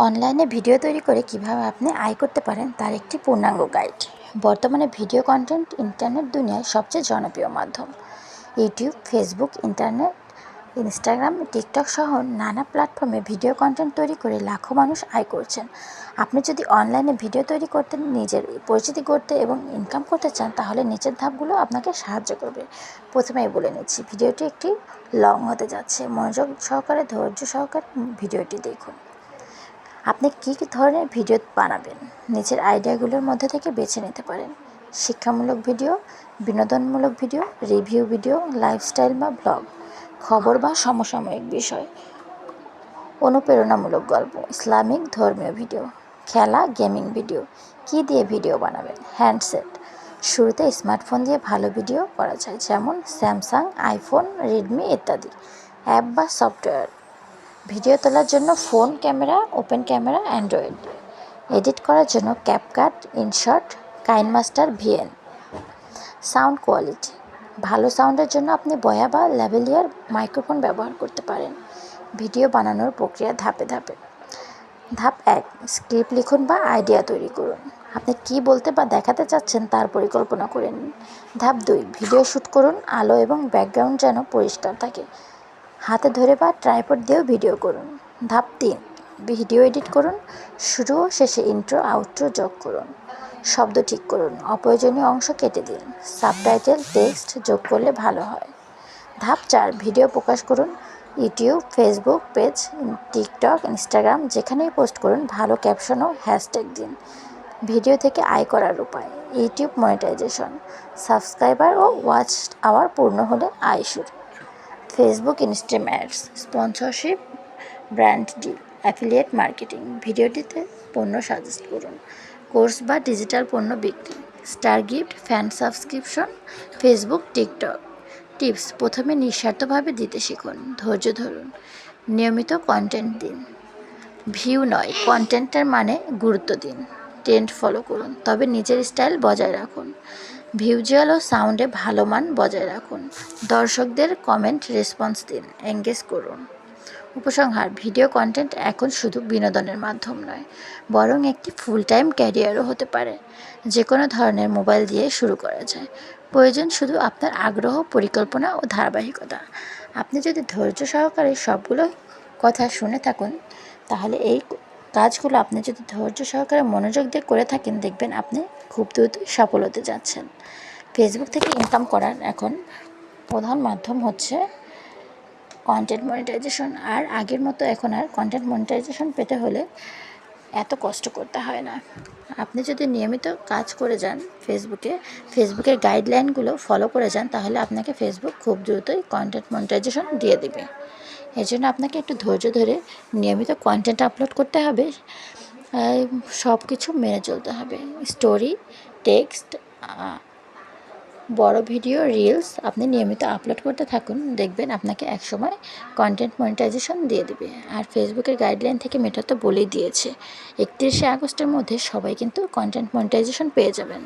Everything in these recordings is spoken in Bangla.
অনলাইনে ভিডিও তৈরি করে কিভাবে আপনি আয় করতে পারেন তার একটি পূর্ণাঙ্গ গাইড। বর্তমানে ভিডিও কন্টেন্ট ইন্টারনেট দুনিয়ায় সবচেয়ে জনপ্রিয় মাধ্যম। ইউটিউব, ফেসবুক, ইনস্টাগ্রাম, টিকটক সহ নানা প্ল্যাটফর্মে ভিডিও কন্টেন্ট তৈরি করে লাখো মানুষ আয় করছেন। আপনি যদি অনলাইনে ভিডিও তৈরি করতে, নিজের পরিচিতি করতে এবং ইনকাম করতে চান, তাহলে নিচের ধাপগুলো আপনাকে সাহায্য করবে। প্রথমেই বলে নিচ্ছি, ভিডিওটি একটি লং হতে যাচ্ছে। মনোযোগ সহকারে, ধৈর্য সহকারে ভিডিওটি দেখুন। আপনি কী ধরনের ভিডিও বানাবেন, নিচের আইডিয়াগুলোর মধ্যে থেকে বেছে নিতে পারেন। শিক্ষামূলক ভিডিও, বিনোদনমূলক ভিডিও, রিভিউ ভিডিও, লাইফস্টাইল বা ব্লগ, খবর বা সমসাময়িক বিষয়, অনুপ্রেরণামূলক গল্প, ইসলামিক ধর্মীয় ভিডিও, খেলা, গেমিং ভিডিও। কী দিয়ে ভিডিও বানাবেন? হ্যান্ডসেট। শুরুতে স্মার্টফোন দিয়ে ভালো ভিডিও করা যায়, যেমন স্যামসাং, আইফোন, রেডমি ইত্যাদি। অ্যাপ বা সফটওয়্যার। ভিডিও তোলার জন্য phone camera, open camera, Android. Edit করার জন্য CapCut, InShot, KineMaster, VN. Sound quality. ভালো সাউন্ডের জন্য আপনি বয়া বা ল্যাভেলিয়ার মাইক্রোফোন ব্যবহার করতে পারেন। ভিডিও বানানোর প্রক্রিয়া ধাপে ধাপে। ধাপ 1, স্ক্রিপ্ট লিখুন বা আইডিয়া তৈরি করুন। আপনি কী বলতে বা দেখাতে চাচ্ছেন তার পরিকল্পনা করে নিন। ধাপ 2, ভিডিও শ্যুট করুন। আলো এবং ব্যাকগ্রাউন্ড যেন পরিষ্কার থাকে। হাতে ধরে বা ট্রাইপড দিয়েও ভিডিও করুন। ধাপ 3, ভিডিও এডিট করুন। শুরু ও শেষে ইন্ট্রো, আউট্রো যোগ করুন। শব্দ ঠিক করুন, অপ্রয়োজনীয় অংশ কেটে দিন। সাবটাইটেল, টেক্সট যোগ করলে ভালো হয়। ধাপ 4, ভিডিও প্রকাশ করুন। YouTube, Facebook page, TikTok, Instagram, যেখানেই পোস্ট করুন, ভালো ক্যাপশন ও হ্যাশট্যাগ দিন। ভিডিও থেকে আয় করার উপায়। ইউটিউব মনিটাইজেশন, সাবস্ক্রাইবার ও ওয়াচ আওয়ার পূর্ণ হলে আয় শুরু। Facebook Instagram ads, sponsorship, brand deal, affiliate marketing. ভিডিওটিতে পণ্য সাজেস্ট করুন। কোর্স বা ডিজিটাল পণ্য বিক্রি, star gift, fan subscription, Facebook, TikTok. Tips: প্রথমে নিঃস্বার্থভাবে দিতে শিখুন, ধৈর্য ধরুন, নিয়মিত কন্টেন্ট দিন। ভিউ নয়, কন্টেন্টের মানে গুরুত্ব দিন। ট্রেন্ড ফলো করুন, তবে নিজের স্টাইল বজায় রাখুন। ভিজুয়াল ও সাউন্ডে ভালো মান বজায় রাখুন। দর্শকদের কমেন্ট রেসপন্স দিন, এঙ্গেজ করুন। উপসংহার: ভিডিও কন্টেন্ট এখন শুধু বিনোদনের মাধ্যম নয়, বরং একটি ফুল টাইম ক্যারিয়ারও হতে পারে। যে কোনো ধরনের মোবাইল দিয়ে শুরু করা যায়। প্রয়োজন শুধু আপনার আগ্রহ, পরিকল্পনা ও ধারাবাহিকতা। আপনি যদি ধৈর্য সহকারে সবগুলো কথা শুনে থাকুন, তাহলে এই কাজগুলো আপনি যদি ধৈর্য সহকারে মনোযোগ দিয়ে করে থাকেন, দেখবেন আপনি খুব দ্রুত সফল হতে যাচ্ছেন। ফেসবুক থেকে ইনকাম করার এখন প্রধান মাধ্যম হচ্ছে কন্টেন্ট মনিটাইজেশন। আর আগের মতো এখন আর কন্টেন্ট মনিটাইজেশন পেতে হলে এত কষ্ট করতে হয় না। আপনি যদি নিয়মিত কাজ করে যান, ফেসবুকের গাইডলাইনগুলো ফলো করে যান, তাহলে আপনাকে ফেসবুক খুব দ্রুতই কন্টেন্ট মনিটাইজেশন দিয়ে দেবে। এর জন্য আপনাকে একটু ধৈর্য ধরে নিয়মিত কন্টেন্ট আপলোড করতে হবে, সব কিছু মেনে চলতে হবে। স্টোরি, টেক্সট, বড় ভিডিও, রিলস আপনি নিয়মিত আপলোড করতে থাকুন, দেখবেন আপনাকে একসময় কন্টেন্ট মনিটাইজেশন দিয়ে দেবে। আর ফেসবুকের গাইডলাইন থেকে মেটা তো বলেই দিয়েছে, 31শে আগস্টের মধ্যে সবাই কিন্তু কন্টেন্ট মনিটাইজেশন পেয়ে যাবেন।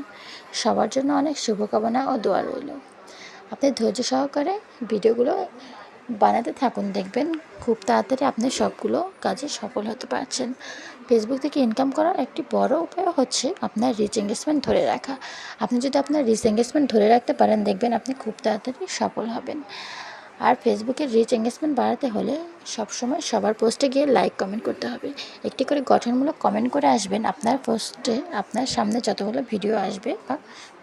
সবার জন্য অনেক শুভকামনা ও দোয়া রইল। আপনি ধৈর্য সহকারে ভিডিওগুলো বানাতে থাকুন, দেখবেন খুব তাড়াতাড়ি আপনি সবগুলো কাজে সফল হতে পারছেন। ফেসবুক থেকে ইনকাম করার একটি বড় উপায় হচ্ছে আপনার রিচ এঙ্গেজমেন্ট ধরে রাখা। আপনি যদি আপনার রিচ এঙ্গেজমেন্ট ধরে রাখতে পারেন, দেখবেন আপনি খুব তাড়াতাড়ি সফল হবেন। আর ফেসবুকের রিচ এঙ্গেজমেন্ট বাড়াতে হলে সবসময় সবার পোস্টে গিয়ে লাইক কমেন্ট করতে হবে। একটি করে গঠনমূলক কমেন্ট করে আসবেন। আপনার পোস্টে আপনার সামনে যতগুলো ভিডিও আসবে বা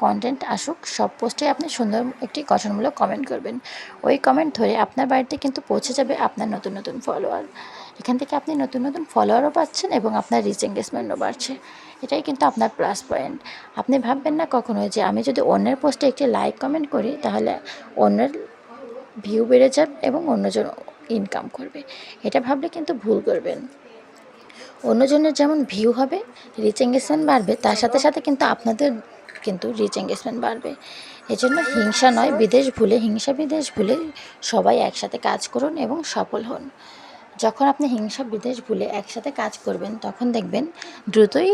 কন্টেন্ট আসুক, সব পোস্টে আপনি সুন্দর একটি গঠনমূলক কমেন্ট করবেন। ওই কমেন্ট ধরে আপনার বাড়িতে কিন্তু পৌঁছে যাবে আপনার নতুন নতুন ফলোয়ার। এখান থেকে আপনি নতুন নতুন ফলোয়ারও পাচ্ছেন এবং আপনার রিচ এঙ্গেজমেন্টও বাড়ছে। এটাই কিন্তু আপনার প্লাস পয়েন্ট। আপনি ভাববেন না কখনোই যে আমি যদি অন্যের পোস্টে একটি লাইক কমেন্ট করি, তাহলে অন্যের ভিউ বেড়ে যাবে এবং অন্যজন ইনকাম করবে। এটা ভাবলে কিন্তু ভুল করবেন। অন্যজনের যেমন ভিউ হবে, রিচ এঙ্গেজমেন্ট বাড়বে, তার সাথে সাথে কিন্তু আপনাদের কিন্তু রিচ এঙ্গেজমেন্ট বাড়বে। এজন্য হিংসা নয়, হিংসা বিদ্বেষ ভুলে সবাই একসাথে কাজ করুন এবং সফল হন। যখন আপনি হিংসা বিদ্বেষ ভুলে একসাথে কাজ করবেন, তখন দেখবেন দ্রুতই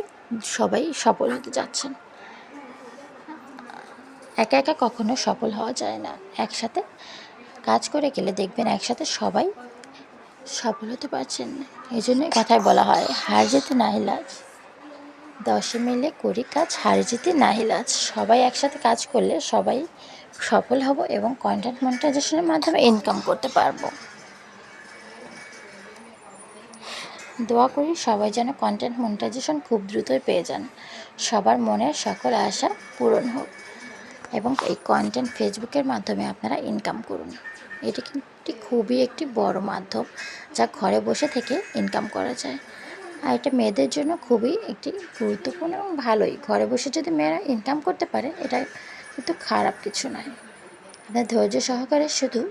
সবাই সফল হতে যাচ্ছেন। একা একা কখনো সফল হওয়া যায় না, একসাথে কাজ করে গেলে দেখবেন একসাথে সবাই সফল হতে পারছেন। এই জন্যই কথায় বলা হয় হার জিতে না ইলাজ, 10 মিলে করি কাজ, হার জিতে না ইলাজ। সবাই একসাথে কাজ করলে সবাই সফল হব এবং কন্টেন্ট মনিটাইজেশনের মাধ্যমে ইনকাম করতে পারবো। দোয়া করি সবাই যেন কন্টেন্ট মনিটাইজেশন খুব দ্রুতই পেয়ে যান, সবার মনের সকল আশা পূরণ হোক এবং এই কন্টেন্ট ফেসবুকের মাধ্যমে আপনারা ইনকাম করুন। এটি কিন্তু খুবই একটি বড় মাধ্যম যা ঘরে বসে থেকে ইনকাম করা যায়। আর এটা মেয়েদের জন্য খুবই একটি গুরুত্বপূর্ণ এবং ভালোই। ঘরে বসে যদি মেয়েরা ইনকাম করতে পারে এটা কিন্তু খারাপ কিছু নয়। আপনার ধৈর্য সহকারে শুধু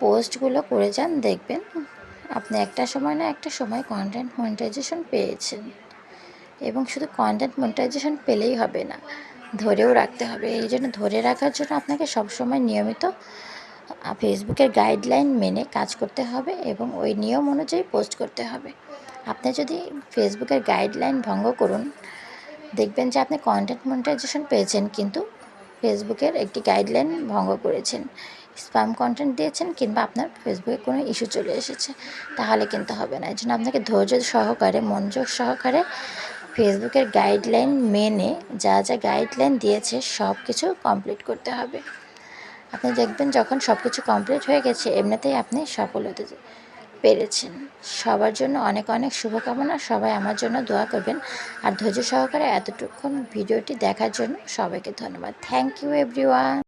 পোস্টগুলো করে যান, দেখবেন আপনি একটা সময় না একটা সময় কন্টেন্ট মনিটাইজেশন পেয়েছেন। এবং শুধু কন্টেন্ট মনিটাইজেশন পেলেই হবে না, ধরেও রাখতে হবে। এই জন্য ধরে রাখার জন্য আপনাকে সবসময় নিয়মিত ফেসবুকের গাইডলাইন মেনে কাজ করতে হবে এবং ওই নিয়ম অনুযায়ী পোস্ট করতে হবে। আপনি যদি ফেসবুকের গাইডলাইন ভঙ্গ করুন, দেখবেন যে আপনি কন্টেন্ট মনিটাইজেশন পেয়েছেন কিন্তু ফেসবুকের একটি গাইডলাইন ভঙ্গ করেছেন, স্প্যাম কন্টেন্ট দিয়েছেন কিংবা আপনার ফেসবুকে কোনো ইস্যু চলে এসেছে, তাহলে কিন্তু হবে না। এই জন্য আপনাকে ধৈর্য সহকারে মনোযোগ সহকারে ফেসবুকের গাইডলাইন মেনে যা যা গাইডলাইন দিয়েছে সব কিছু কমপ্লিট করতে হবে। আপনি দেখবেন যখন সব কিছু কমপ্লিট হয়ে গেছে এমনিতেই আপনি সফল হতে পেরেছেন। সবার জন্য অনেক অনেক শুভকামনা। সবাই আমার জন্য দোয়া করবেন। আর ধৈর্য সহকারে এতটুকুন ভিডিওটি দেখার জন্য সবাইকে ধন্যবাদ। Thank you everyone.